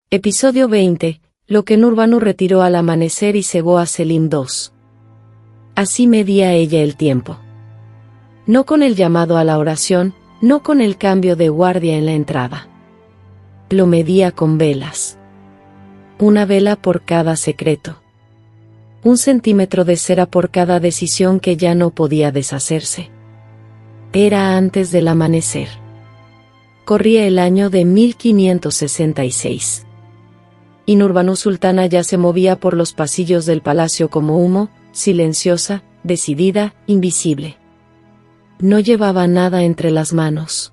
Episodio 20. Lo que Nurbanu retiró al amanecer y cegó a Selim II. Así medía ella el tiempo. No con el llamado a la oración, no con el cambio de guardia en la entrada. Lo medía con velas. Una vela por cada secreto. 1 centímetro de cera por cada decisión que ya no podía deshacerse. Era antes del amanecer. Corría el año de 1566. Y Nurbanu Sultana ya se movía por los pasillos del palacio como humo, silenciosa, decidida, invisible. No llevaba nada entre las manos.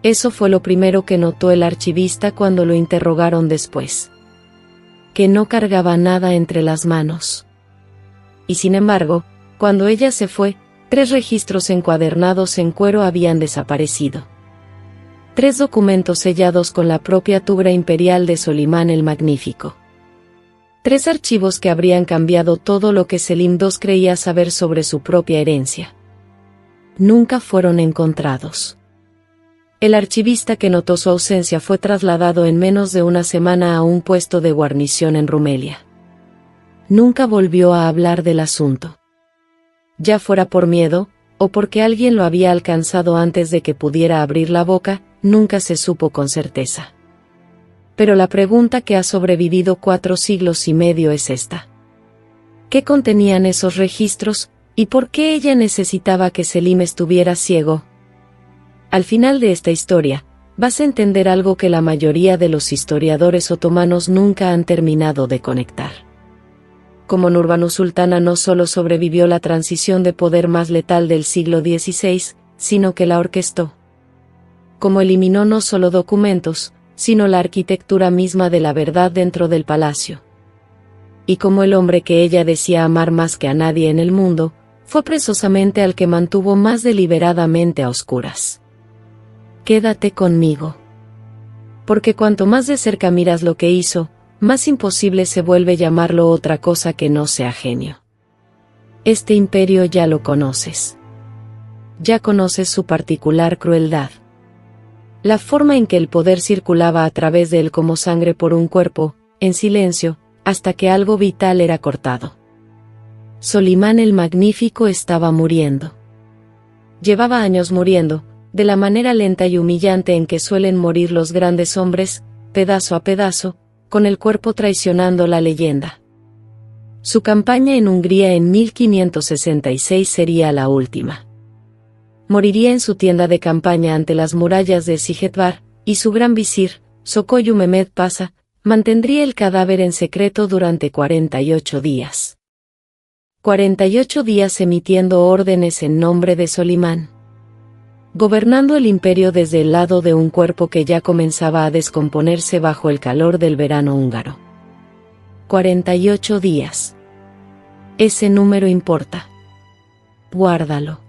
Eso fue lo primero que notó el archivista cuando lo interrogaron después. Que no cargaba nada entre las manos. Y sin embargo, cuando ella se fue, 3 registros encuadernados en cuero habían desaparecido. 3 documentos sellados con la propia tubra imperial de Solimán el Magnífico. 3 archivos que habrían cambiado todo lo que Selim II creía saber sobre su propia herencia. Nunca fueron encontrados. El archivista que notó su ausencia fue trasladado en menos de una semana a un puesto de guarnición en Rumelia. Nunca volvió a hablar del asunto. Ya fuera por miedo, o porque alguien lo había alcanzado antes de que pudiera abrir la boca, nunca se supo con certeza. Pero la pregunta que ha sobrevivido 4 siglos y medio es esta. ¿Qué contenían esos registros, y por qué ella necesitaba que Selim estuviera ciego? Al final de esta historia, vas a entender algo que la mayoría de los historiadores otomanos nunca han terminado de conectar. Como Nurbanu Sultana no solo sobrevivió la transición de poder más letal del siglo XVI, sino que la orquestó. Como eliminó no solo documentos, sino la arquitectura misma de la verdad dentro del palacio. Y como el hombre que ella decía amar más que a nadie en el mundo, fue precisamente al que mantuvo más deliberadamente a oscuras. Quédate conmigo. Porque cuanto más de cerca miras lo que hizo, más imposible se vuelve llamarlo otra cosa que no sea genio. Este imperio ya lo conoces. Ya conoces su particular crueldad. La forma en que el poder circulaba a través de él como sangre por un cuerpo, en silencio, hasta que algo vital era cortado. Solimán el Magnífico estaba muriendo. Llevaba años muriendo, de la manera lenta y humillante en que suelen morir los grandes hombres, pedazo a pedazo, con el cuerpo traicionando la leyenda. Su campaña en Hungría en 1566 sería la última. Moriría en su tienda de campaña ante las murallas de Sigetvar, y su gran visir, Sokoyu Mehmed Pasha, mantendría el cadáver en secreto durante 48 días. 48 días emitiendo órdenes en nombre de Solimán. Gobernando el imperio desde el lado de un cuerpo que ya comenzaba a descomponerse bajo el calor del verano húngaro. 48 días. Ese número importa. Guárdalo.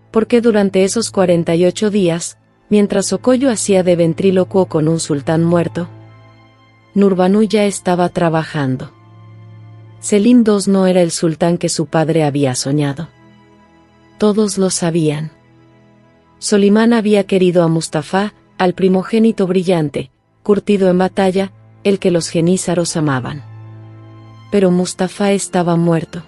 Porque durante esos 48 días, mientras Sokoyu hacía de ventrílocuo con un sultán muerto, Nurbanu ya estaba trabajando. Selim II no era el sultán que su padre había soñado. Todos lo sabían. Solimán había querido a Mustafa, al primogénito brillante, curtido en batalla, el que los jenízaros amaban. Pero Mustafa estaba muerto.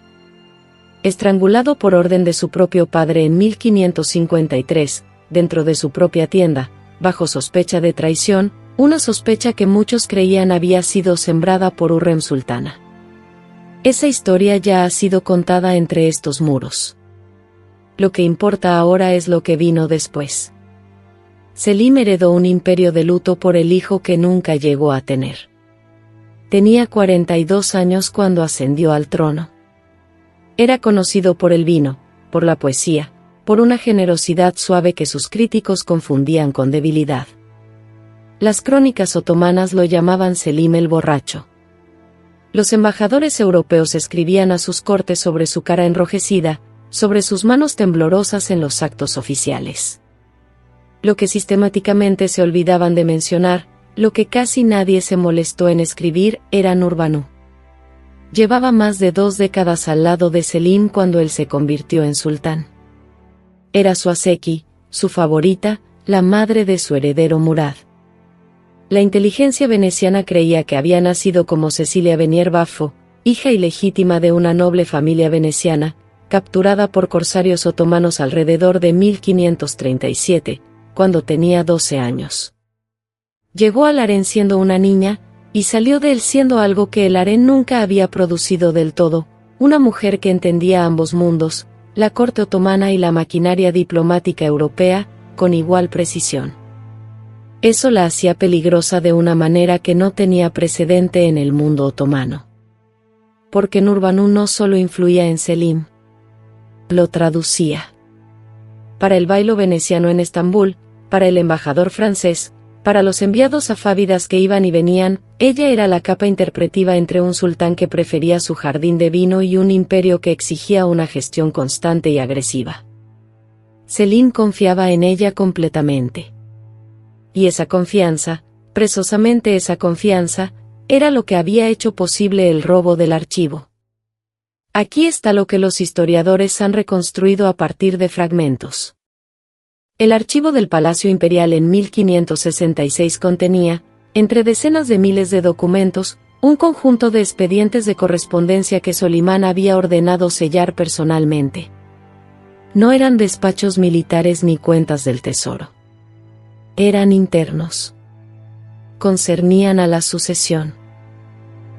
Estrangulado por orden de su propio padre en 1553, dentro de su propia tienda, bajo sospecha de traición, una sospecha que muchos creían había sido sembrada por Hürrem Sultana. Esa historia ya ha sido contada entre estos muros. Lo que importa ahora es lo que vino después. Selim heredó un imperio de luto por el hijo que nunca llegó a tener. Tenía 42 años cuando ascendió al trono. Era conocido por el vino, por la poesía, por una generosidad suave que sus críticos confundían con debilidad. Las crónicas otomanas lo llamaban Selim el borracho. Los embajadores europeos escribían a sus cortes sobre su cara enrojecida, sobre sus manos temblorosas en los actos oficiales. Lo que sistemáticamente se olvidaban de mencionar, lo que casi nadie se molestó en escribir, era Nurbanu. Llevaba más de 2 décadas al lado de Selim cuando él se convirtió en sultán. Era su aseki, su favorita, la madre de su heredero Murad. La inteligencia veneciana creía que había nacido como Cecilia Venier Baffo, hija ilegítima de una noble familia veneciana, capturada por corsarios otomanos alrededor de 1537, cuando tenía 12 años. Llegó al harén siendo una niña, y salió de él siendo algo que el harén nunca había producido del todo, una mujer que entendía ambos mundos, la corte otomana y la maquinaria diplomática europea, con igual precisión. Eso la hacía peligrosa de una manera que no tenía precedente en el mundo otomano. Porque Nurbanu no solo influía en Selim, lo traducía. Para el bailo veneciano en Estambul, para el embajador francés, para los enviados safávidas que iban y venían, ella era la capa interpretiva entre un sultán que prefería su jardín de vino y un imperio que exigía una gestión constante y agresiva. Selim confiaba en ella completamente. Y esa confianza, precisamente esa confianza, era lo que había hecho posible el robo del archivo. Aquí está lo que los historiadores han reconstruido a partir de fragmentos. El archivo del Palacio Imperial en 1566 contenía, entre decenas de miles de documentos, un conjunto de expedientes de correspondencia que Solimán había ordenado sellar personalmente. No eran despachos militares ni cuentas del tesoro. Eran internos. Concernían a la sucesión.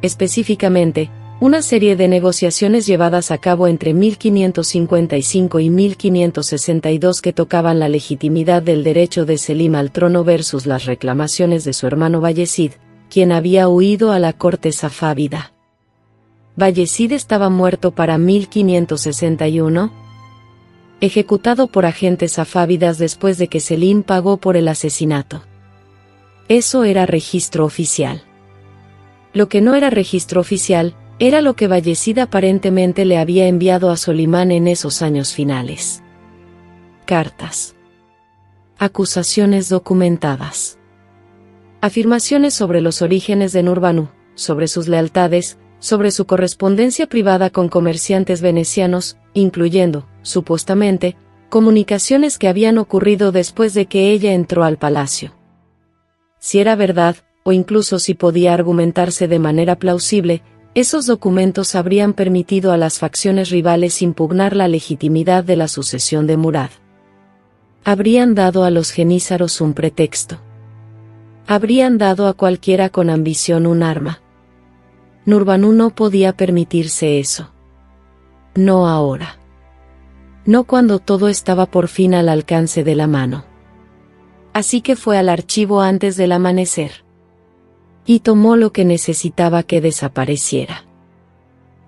Específicamente, una serie de negociaciones llevadas a cabo entre 1555 y 1562 que tocaban la legitimidad del derecho de Selim al trono versus las reclamaciones de su hermano Bayezid, quien había huido a la corte safávida. Bayezid estaba muerto para 1561, ejecutado por agentes safávidas después de que Selim pagó por el asesinato. Eso era registro oficial. Lo que no era registro oficial, era lo que Bayezid aparentemente le había enviado a Solimán en esos años finales. Cartas. Acusaciones documentadas. Afirmaciones sobre los orígenes de Nurbanu, sobre sus lealtades, sobre su correspondencia privada con comerciantes venecianos, incluyendo, supuestamente, comunicaciones que habían ocurrido después de que ella entró al palacio. Si era verdad, o incluso si podía argumentarse de manera plausible, esos documentos habrían permitido a las facciones rivales impugnar la legitimidad de la sucesión de Murad. Habrían dado a los genízaros un pretexto. Habrían dado a cualquiera con ambición un arma. Nurbanu no podía permitirse eso. No ahora. No cuando todo estaba por fin al alcance de la mano. Así que fue al archivo antes del amanecer. Y tomó lo que necesitaba que desapareciera.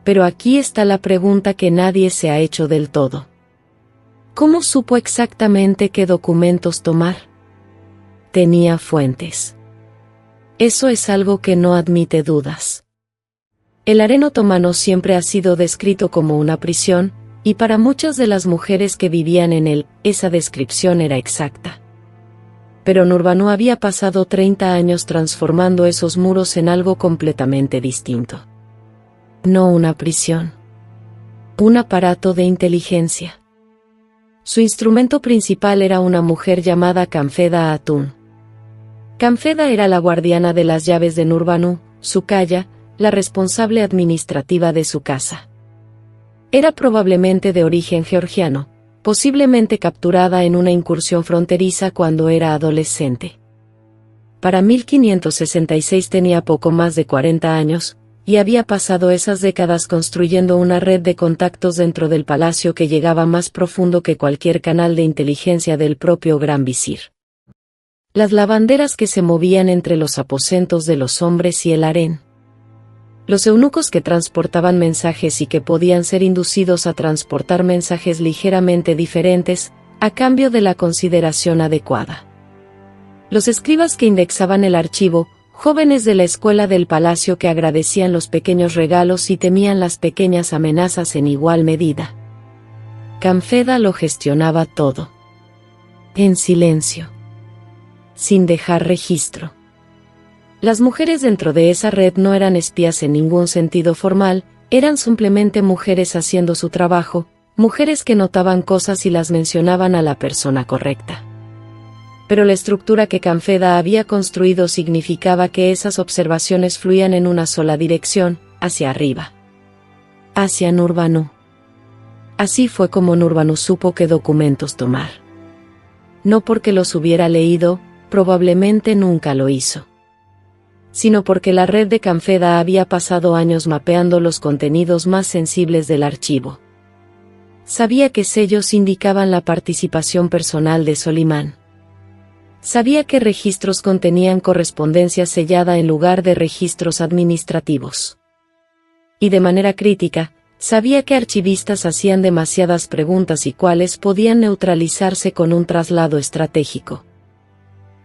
Pero aquí está la pregunta que nadie se ha hecho del todo. ¿Cómo supo exactamente qué documentos tomar? Tenía fuentes. Eso es algo que no admite dudas. El harén otomano siempre ha sido descrito como una prisión, y para muchas de las mujeres que vivían en él, esa descripción era exacta. Pero Nurbanu había pasado 30 años transformando esos muros en algo completamente distinto. No una prisión. Un aparato de inteligencia. Su instrumento principal era una mujer llamada Kanfeda Hatun. Kanfeda era la guardiana de las llaves de Nurbanu, su kaya, la responsable administrativa de su casa. Era probablemente de origen georgiano, posiblemente capturada en una incursión fronteriza cuando era adolescente. Para 1566 tenía poco más de 40 años, y había pasado esas décadas construyendo una red de contactos dentro del palacio que llegaba más profundo que cualquier canal de inteligencia del propio gran visir. Las lavanderas que se movían entre los aposentos de los hombres y el harén. Los eunucos que transportaban mensajes y que podían ser inducidos a transportar mensajes ligeramente diferentes, a cambio de la consideración adecuada. Los escribas que indexaban el archivo, jóvenes de la escuela del palacio que agradecían los pequeños regalos y temían las pequeñas amenazas en igual medida. Kanfeda lo gestionaba todo. En silencio. Sin dejar registro. Las mujeres dentro de esa red no eran espías en ningún sentido formal, eran simplemente mujeres haciendo su trabajo, mujeres que notaban cosas y las mencionaban a la persona correcta. pero la estructura que Kanfeda había construido significaba que esas observaciones fluían en una sola dirección, hacia arriba. Hacia Nurbanu. Así fue como Nurbanu supo qué documentos tomar. No porque los hubiera leído, probablemente nunca lo hizo, sino porque la red de Kanfeda había pasado años mapeando los contenidos más sensibles del archivo. Sabía que sellos indicaban la participación personal de Solimán. Sabía que registros contenían correspondencia sellada en lugar de registros administrativos. Y de manera crítica, sabía que archivistas hacían demasiadas preguntas y cuáles podían neutralizarse con un traslado estratégico.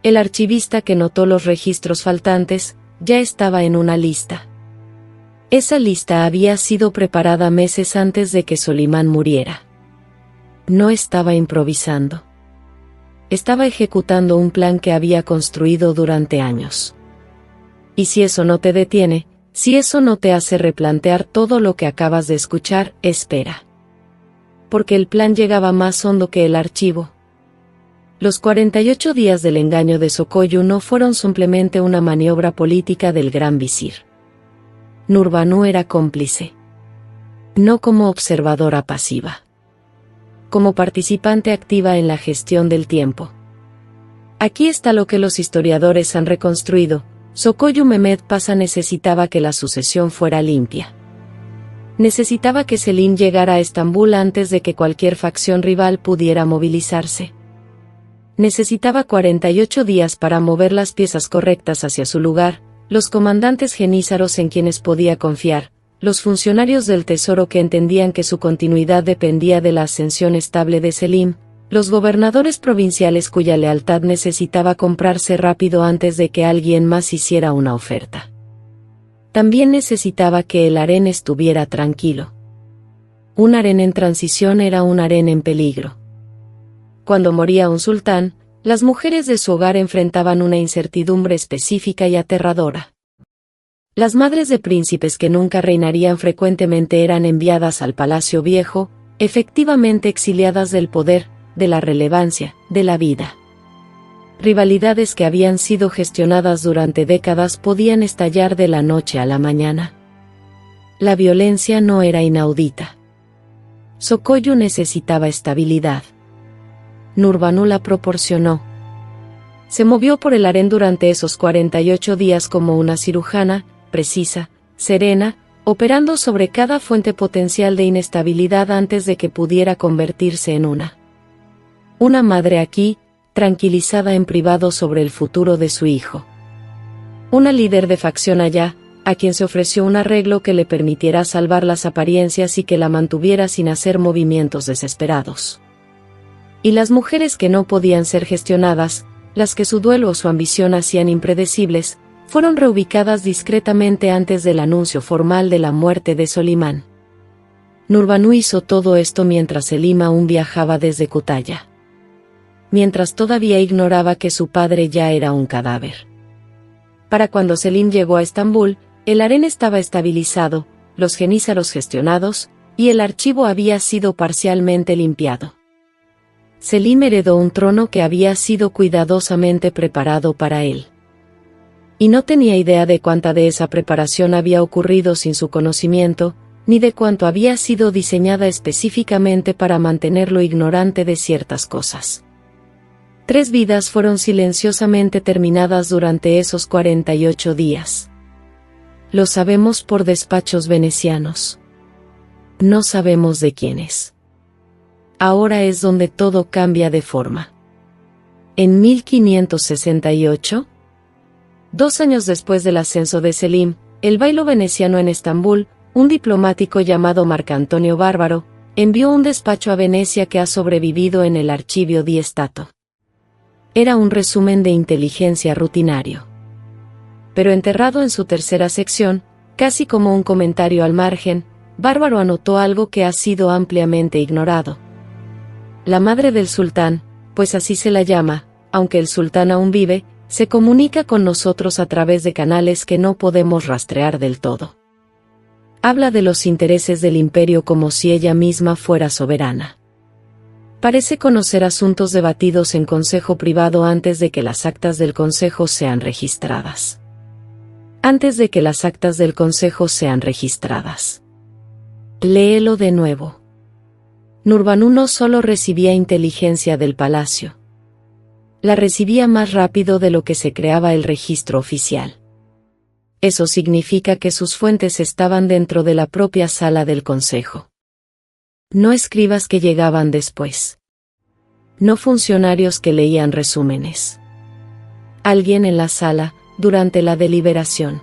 El archivista que notó los registros faltantes, ya estaba en una lista. Esa lista había sido preparada meses antes de que Solimán muriera. No estaba improvisando. Estaba ejecutando un plan que había construido durante años. Y si eso no te detiene, si eso no te hace replantear todo lo que acabas de escuchar, espera. Porque el plan llegaba más hondo que el archivo. Los 48 días del engaño de Sokoyu no fueron simplemente una maniobra política del gran visir. Nurbanu era cómplice. No como observadora pasiva. Como participante activa en la gestión del tiempo. Aquí está lo que los historiadores han reconstruido. Sokoyu Mehmed Pasha necesitaba que la sucesión fuera limpia. Necesitaba que Selim llegara a Estambul antes de que cualquier facción rival pudiera movilizarse. Necesitaba 48 días para mover las piezas correctas hacia su lugar, los comandantes genízaros en quienes podía confiar, los funcionarios del tesoro que entendían que su continuidad dependía de la ascensión estable de Selim, los gobernadores provinciales cuya lealtad necesitaba comprarse rápido antes de que alguien más hiciera una oferta. También necesitaba que el harén estuviera tranquilo. Un harén en transición era un harén en peligro. Cuando moría un sultán, las mujeres de su hogar enfrentaban una incertidumbre específica y aterradora. Las madres de príncipes que nunca reinarían frecuentemente eran enviadas al Palacio Viejo, efectivamente exiliadas del poder, de la relevancia, de la vida. Rivalidades que habían sido gestionadas durante décadas podían estallar de la noche a la mañana. La violencia no era inaudita. Sokoyu necesitaba estabilidad. Nurbanu la proporcionó. Se movió por el harén durante esos 48 días como una cirujana, precisa, serena, operando sobre cada fuente potencial de inestabilidad antes de que pudiera convertirse en una madre aquí, tranquilizada en privado sobre el futuro de su hijo. Una líder de facción allá, a quien se ofreció un arreglo que le permitiera salvar las apariencias y que la mantuviera sin hacer movimientos desesperados. Y las mujeres que no podían ser gestionadas, las que su duelo o su ambición hacían impredecibles, fueron reubicadas discretamente antes del anuncio formal de la muerte de Solimán. Nurbanu hizo todo esto mientras Selim aún viajaba desde Cutalla. Mientras todavía ignoraba que su padre ya era un cadáver. Para cuando Selim llegó a Estambul, el harén estaba estabilizado, los genízaros gestionados, y el archivo había sido parcialmente limpiado. Selim heredó un trono que había sido cuidadosamente preparado para él. Y no tenía idea de cuánta de esa preparación había ocurrido sin su conocimiento, ni de cuánto había sido diseñada específicamente para mantenerlo ignorante de ciertas cosas. 3 vidas fueron silenciosamente terminadas durante esos 48 días. Lo sabemos por despachos venecianos. No sabemos de quiénes. Ahora es donde todo cambia de forma. En 1568, 2 años después del ascenso de Selim, el bailo veneciano en Estambul, un diplomático llamado Marcantonio Bárbaro, envió un despacho a Venecia que ha sobrevivido en el Archivio di Stato. Era un resumen de inteligencia rutinario. Pero enterrado en su tercera sección, casi como un comentario al margen, Bárbaro anotó algo que ha sido ampliamente ignorado. La madre del sultán, pues así se la llama, aunque el sultán aún vive, se comunica con nosotros a través de canales que no podemos rastrear del todo. Habla de los intereses del imperio como si ella misma fuera soberana. Parece conocer asuntos debatidos en consejo privado antes de que las actas del consejo sean registradas. Antes de que las actas del consejo sean registradas. Léelo de nuevo. Nurbanu no solo recibía inteligencia del palacio. La recibía más rápido de lo que se creaba el registro oficial. Eso significa que sus fuentes estaban dentro de la propia sala del consejo. No escribas que llegaban después. No funcionarios que leían resúmenes. Alguien en la sala, durante la deliberación.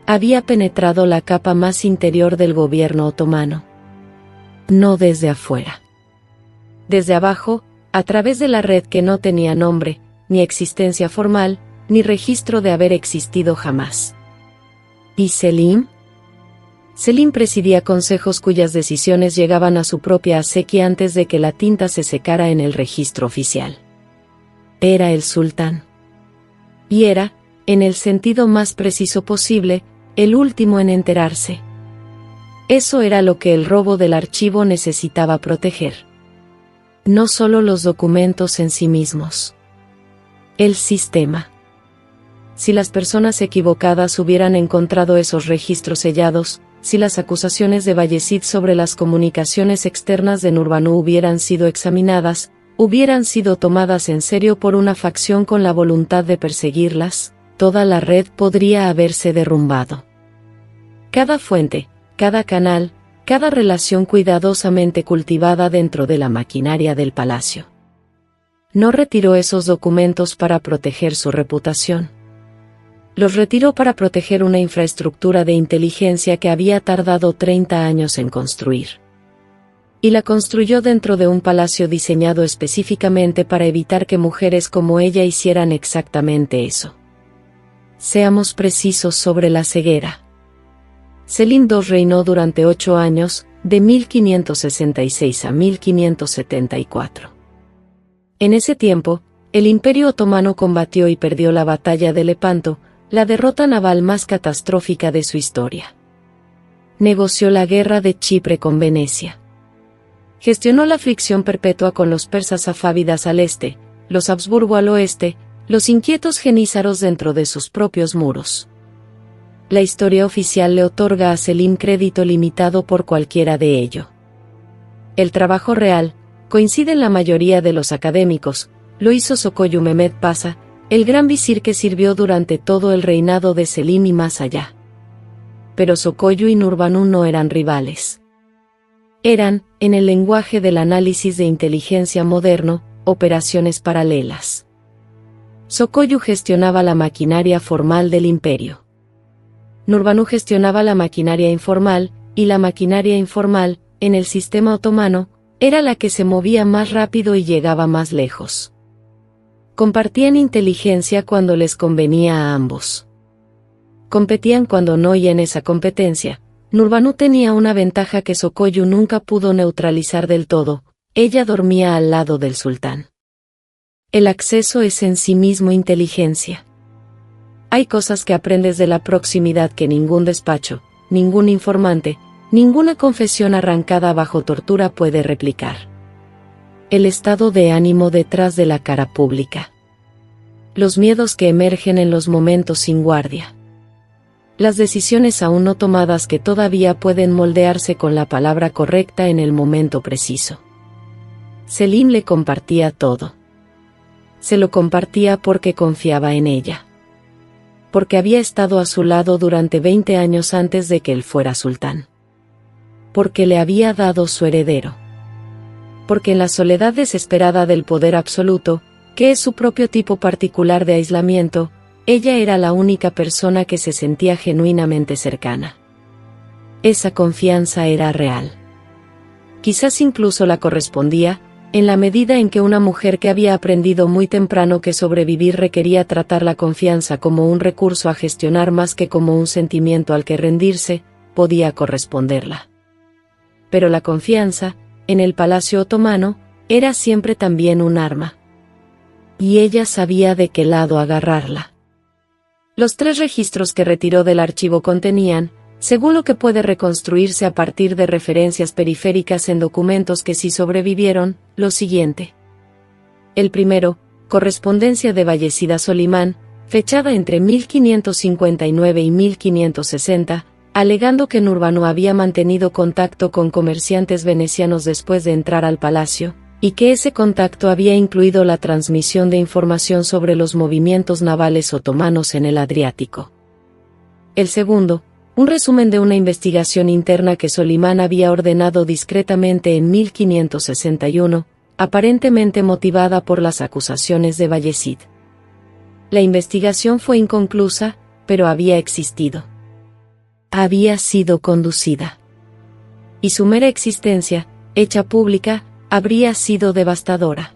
Había penetrado la capa más interior del gobierno otomano. No desde afuera. Desde abajo, a través de la red que no tenía nombre, ni existencia formal, ni registro de haber existido jamás. ¿Y Selim? Selim presidía consejos cuyas decisiones llegaban a su propia acequia antes de que la tinta se secara en el registro oficial. Era el sultán. Y era, en el sentido más preciso posible, el último en enterarse. Eso era lo que el robo del archivo necesitaba proteger. No solo los documentos en sí mismos. El sistema. Si las personas equivocadas hubieran encontrado esos registros sellados, si las acusaciones de Bayezid sobre las comunicaciones externas de Nurbanu hubieran sido examinadas, hubieran sido tomadas en serio por una facción con la voluntad de perseguirlas, toda la red podría haberse derrumbado. Cada fuente, cada canal, cada relación cuidadosamente cultivada dentro de la maquinaria del palacio. No retiró esos documentos para proteger su reputación. Los retiró para proteger una infraestructura de inteligencia que había tardado 30 años en construir. Y la construyó dentro de un palacio diseñado específicamente para evitar que mujeres como ella hicieran exactamente eso. Seamos precisos sobre la ceguera. Selim II reinó durante 8 años, de 1566 a 1574. En ese tiempo, el Imperio Otomano combatió y perdió la batalla de Lepanto, la derrota naval más catastrófica de su historia. Negoció la guerra de Chipre con Venecia. Gestionó la fricción perpetua con los persas safávidas al este, los Habsburgo al oeste, los inquietos genízaros dentro de sus propios muros. La historia oficial le otorga a Selim crédito limitado por cualquiera de ello. El trabajo real, coincide en la mayoría de los académicos, lo hizo Sokoyu Mehmed Pasha, el gran visir que sirvió durante todo el reinado de Selim y más allá. Pero Sokoyu y Nurbanu no eran rivales. Eran, en el lenguaje del análisis de inteligencia moderno, operaciones paralelas. Sokoyu gestionaba la maquinaria formal del imperio. Nurbanu gestionaba la maquinaria informal, y la maquinaria informal, en el sistema otomano, era la que se movía más rápido y llegaba más lejos. Compartían inteligencia cuando les convenía a ambos. Competían cuando no, y en esa competencia, Nurbanu tenía una ventaja que Sokoyu nunca pudo neutralizar del todo: ella dormía al lado del sultán. El acceso es en sí mismo inteligencia. Hay cosas que aprendes de la proximidad que ningún despacho, ningún informante, ninguna confesión arrancada bajo tortura puede replicar. El estado de ánimo detrás de la cara pública. Los miedos que emergen en los momentos sin guardia. Las decisiones aún no tomadas que todavía pueden moldearse con la palabra correcta en el momento preciso. Selim le compartía todo. Se lo compartía porque confiaba en ella. Porque había estado a su lado durante 20 años antes de que él fuera sultán. Porque le había dado su heredero. Porque en la soledad desesperada del poder absoluto, que es su propio tipo particular de aislamiento, ella era la única persona que se sentía genuinamente cercana. Esa confianza era real. Quizás incluso la correspondía, en la medida en que una mujer que había aprendido muy temprano que sobrevivir requería tratar la confianza como un recurso a gestionar más que como un sentimiento al que rendirse, podía corresponderla. Pero la confianza, en el palacio otomano, era siempre también un arma. Y ella sabía de qué lado agarrarla. Los 3 registros que retiró del archivo contenían, según lo que puede reconstruirse a partir de referencias periféricas en documentos que sí sobrevivieron, lo siguiente. El primero, correspondencia de Bayezid a Solimán, fechada entre 1559 y 1560, alegando que Nurbanu había mantenido contacto con comerciantes venecianos después de entrar al palacio, y que ese contacto había incluido la transmisión de información sobre los movimientos navales otomanos en el Adriático. El segundo, un resumen de una investigación interna que Solimán había ordenado discretamente en 1561, aparentemente motivada por las acusaciones de Bayezid. La investigación fue inconclusa, pero había existido. Había sido conducida. Y su mera existencia, hecha pública, habría sido devastadora.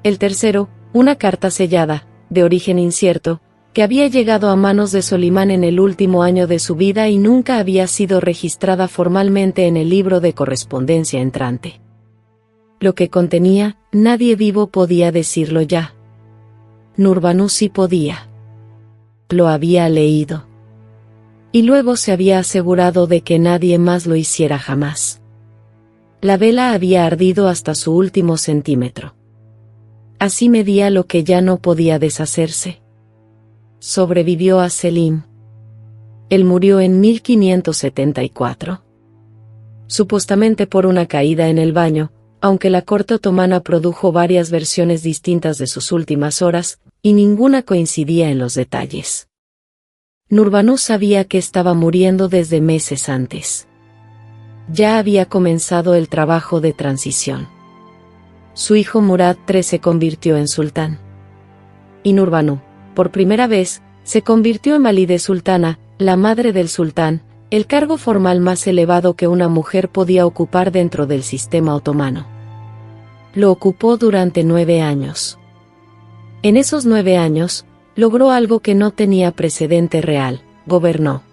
El tercero, una carta sellada, de origen incierto, que había llegado a manos de Solimán en el último año de su vida y nunca había sido registrada formalmente en el libro de correspondencia entrante. Lo que contenía, nadie vivo podía decirlo ya. Nurbanu sí podía. Lo había leído. Y luego se había asegurado de que nadie más lo hiciera jamás. La vela había ardido hasta su último centímetro. Así medía lo que ya no podía deshacerse. Sobrevivió a Selim. Él murió en 1574. Supuestamente por una caída en el baño, aunque la corte otomana produjo varias versiones distintas de sus últimas horas, y ninguna coincidía en los detalles. Nurbanu sabía que estaba muriendo desde meses antes. Ya había comenzado el trabajo de transición. Su hijo Murad III se convirtió en sultán. Y Nurbanu, por primera vez, se convirtió en valide sultana, la madre del sultán, el cargo formal más elevado que una mujer podía ocupar dentro del sistema otomano. Lo ocupó durante 9 años. En esos 9 años, logró algo que no tenía precedente real: gobernó.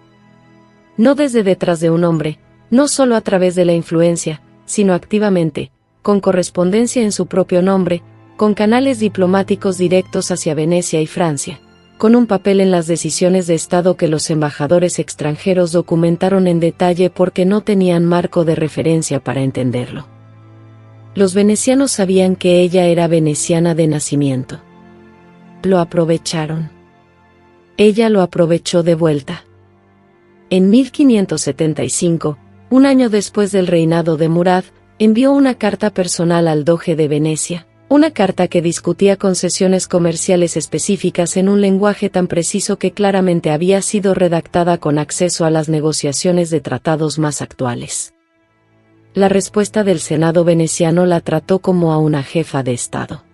No desde detrás de un hombre, no solo a través de la influencia, sino activamente, con correspondencia en su propio nombre, con canales diplomáticos directos hacia Venecia y Francia, con un papel en las decisiones de Estado que los embajadores extranjeros documentaron en detalle porque no tenían marco de referencia para entenderlo. Los venecianos sabían que ella era veneciana de nacimiento. Lo aprovecharon. Ella lo aprovechó de vuelta. En 1575, un año después del reinado de Murad, envió una carta personal al doge de Venecia, una carta que discutía concesiones comerciales específicas en un lenguaje tan preciso que claramente había sido redactada con acceso a las negociaciones de tratados más actuales. La respuesta del Senado veneciano la trató como a una jefa de Estado.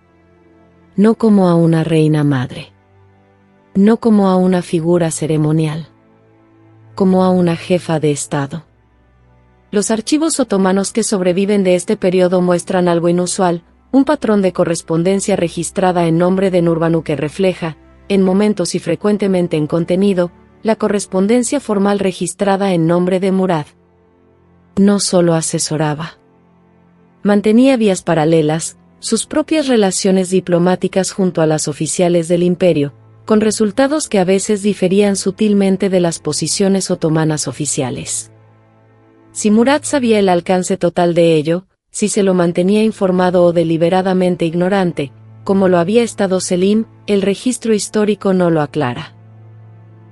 No como a una reina madre. No como a una figura ceremonial. Como a una jefa de Estado. Los archivos otomanos que sobreviven de este periodo muestran algo inusual, un patrón de correspondencia registrada en nombre de Nurbanu que refleja, en momentos y frecuentemente en contenido, la correspondencia formal registrada en nombre de Murad. No solo asesoraba. Mantenía vías paralelas, sus propias relaciones diplomáticas junto a las oficiales del imperio, con resultados que a veces diferían sutilmente de las posiciones otomanas oficiales. Si Murad sabía el alcance total de ello, si se lo mantenía informado o deliberadamente ignorante, como lo había estado Selim, el registro histórico no lo aclara.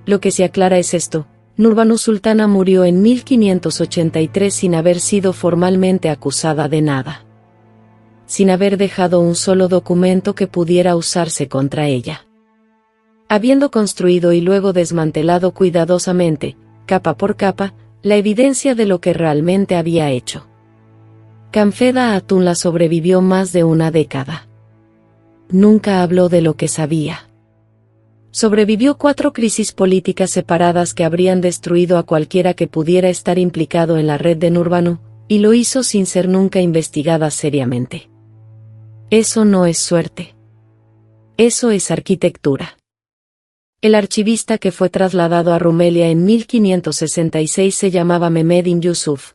Lo que se aclara es esto: Nurbanu Sultana murió en 1583 sin haber sido formalmente acusada de nada. Sin haber dejado un solo documento que pudiera usarse contra ella. Habiendo construido y luego desmantelado cuidadosamente, capa por capa, la evidencia de lo que realmente había hecho. Kanfeda Hatun la sobrevivió más de una década. Nunca habló de lo que sabía. Sobrevivió 4 crisis políticas separadas que habrían destruido a cualquiera que pudiera estar implicado en la red de Nurbanu, y lo hizo sin ser nunca investigada seriamente. Eso no es suerte. Eso es arquitectura. El archivista que fue trasladado a Rumelia en 1566 se llamaba Mehmed Yusuf.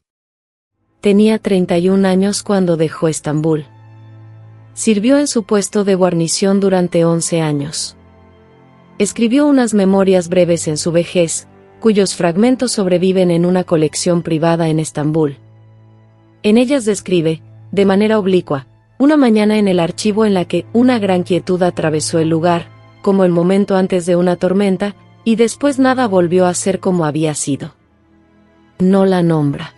Tenía 31 años cuando dejó Estambul. Sirvió en su puesto de guarnición durante 11 años. Escribió unas memorias breves en su vejez, cuyos fragmentos sobreviven en una colección privada en Estambul. En ellas describe, de manera oblicua, una mañana en el archivo en la que una gran quietud atravesó el lugar, como el momento antes de una tormenta, y después nada volvió a ser como había sido. No la nombra.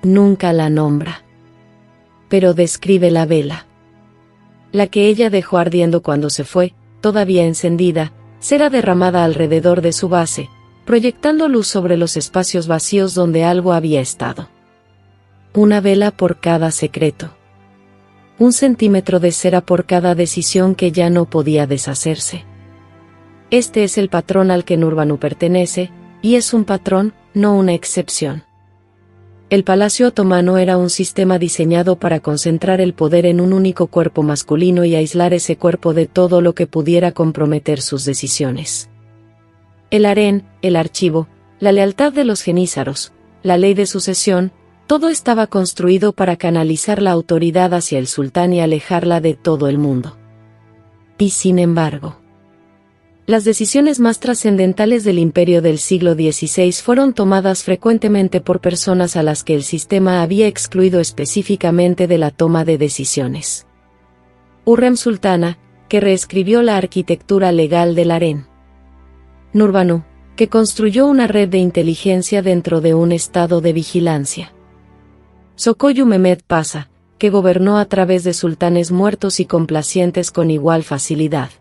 Nunca la nombra. Pero describe la vela. La que ella dejó ardiendo cuando se fue, todavía encendida, cera derramada alrededor de su base, proyectando luz sobre los espacios vacíos donde algo había estado. Una vela por cada secreto. 1 centímetro de cera por cada decisión que ya no podía deshacerse. Este es el patrón al que Nurbanu pertenece, y es un patrón, no una excepción. El Palacio Otomano era un sistema diseñado para concentrar el poder en un único cuerpo masculino y aislar ese cuerpo de todo lo que pudiera comprometer sus decisiones. El harén, el archivo, la lealtad de los genízaros, la ley de sucesión, todo estaba construido para canalizar la autoridad hacia el sultán y alejarla de todo el mundo. Y sin embargo, las decisiones más trascendentales del imperio del siglo XVI fueron tomadas frecuentemente por personas a las que el sistema había excluido específicamente de la toma de decisiones. Hürrem Sultana, que reescribió la arquitectura legal del harén. Nurbanu, que construyó una red de inteligencia dentro de un estado de vigilancia. Sokoyu Mehmed Pasha, que gobernó a través de sultanes muertos y complacientes con igual facilidad.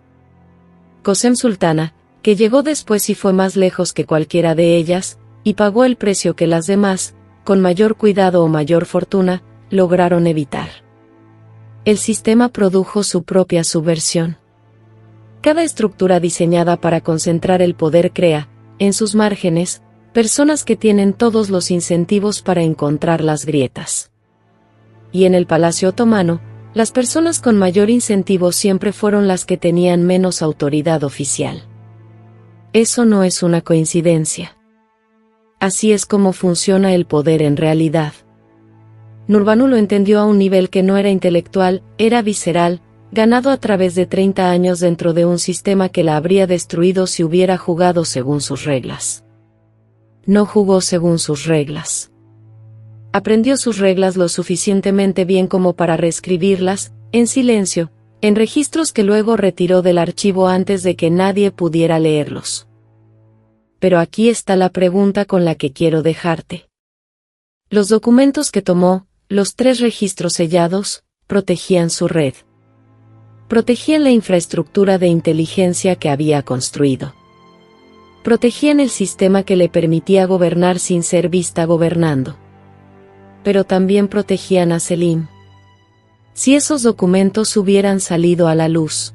Kösem Sultana, que llegó después y fue más lejos que cualquiera de ellas, y pagó el precio que las demás, con mayor cuidado o mayor fortuna, lograron evitar. El sistema produjo su propia subversión. Cada estructura diseñada para concentrar el poder crea, en sus márgenes, personas que tienen todos los incentivos para encontrar las grietas. Y en el Palacio Otomano, las personas con mayor incentivo siempre fueron las que tenían menos autoridad oficial. Eso no es una coincidencia. Así es como funciona el poder en realidad. Nurbanu lo entendió a un nivel que no era intelectual, era visceral, ganado a través de 30 años dentro de un sistema que la habría destruido si hubiera jugado según sus reglas. No jugó según sus reglas. Aprendió sus reglas lo suficientemente bien como para reescribirlas, en silencio, en registros que luego retiró del archivo antes de que nadie pudiera leerlos. Pero aquí está la pregunta con la que quiero dejarte. Los documentos que tomó, los 3 registros sellados, protegían su red. Protegían la infraestructura de inteligencia que había construido. Protegían el sistema que le permitía gobernar sin ser vista gobernando. Pero también protegían a Selim. Si esos documentos hubieran salido a la luz,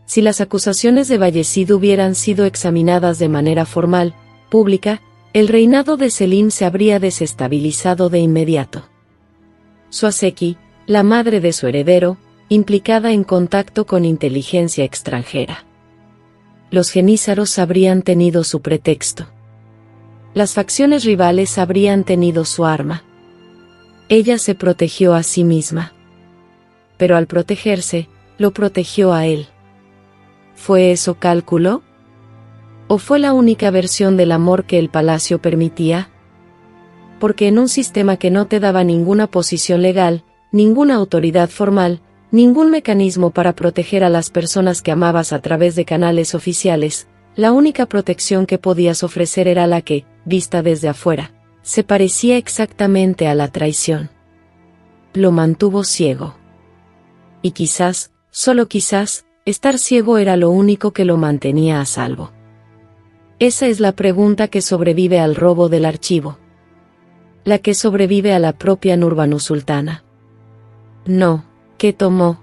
si las acusaciones de Bayezid hubieran sido examinadas de manera formal, pública, el reinado de Selim se habría desestabilizado de inmediato. Suaseki, la madre de su heredero, implicada en contacto con inteligencia extranjera. Los genízaros habrían tenido su pretexto. Las facciones rivales habrían tenido su arma. Ella se protegió a sí misma. Pero al protegerse, lo protegió a él. ¿Fue eso cálculo? ¿O fue la única versión del amor que el palacio permitía? Porque en un sistema que no te daba ninguna posición legal, ninguna autoridad formal, ningún mecanismo para proteger a las personas que amabas a través de canales oficiales, la única protección que podías ofrecer era la que, vista desde afuera, se parecía exactamente a la traición. Lo mantuvo ciego. Y quizás, solo quizás, estar ciego era lo único que lo mantenía a salvo. Esa es la pregunta que sobrevive al robo del archivo. La que sobrevive a la propia Nurbanu Sultana. No, ¿qué tomó?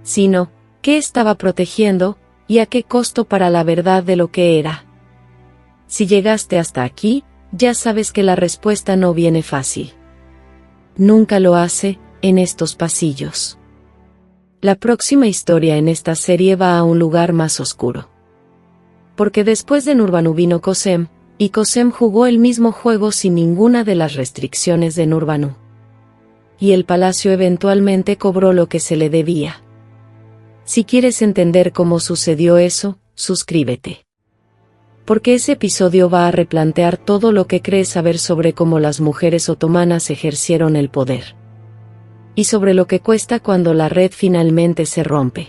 Sino, ¿qué estaba protegiendo, y a qué costo para la verdad de lo que era? Si llegaste hasta aquí, ya sabes que la respuesta no viene fácil. Nunca lo hace, en estos pasillos. La próxima historia en esta serie va a un lugar más oscuro. Porque después de Nurbanu vino Kösem, y Kösem jugó el mismo juego sin ninguna de las restricciones de Nurbanu. Y el palacio eventualmente cobró lo que se le debía. Si quieres entender cómo sucedió eso, suscríbete. porque ese episodio va a replantear todo lo que crees saber sobre cómo las mujeres otomanas ejercieron el poder. Y sobre lo que cuesta cuando la red finalmente se rompe.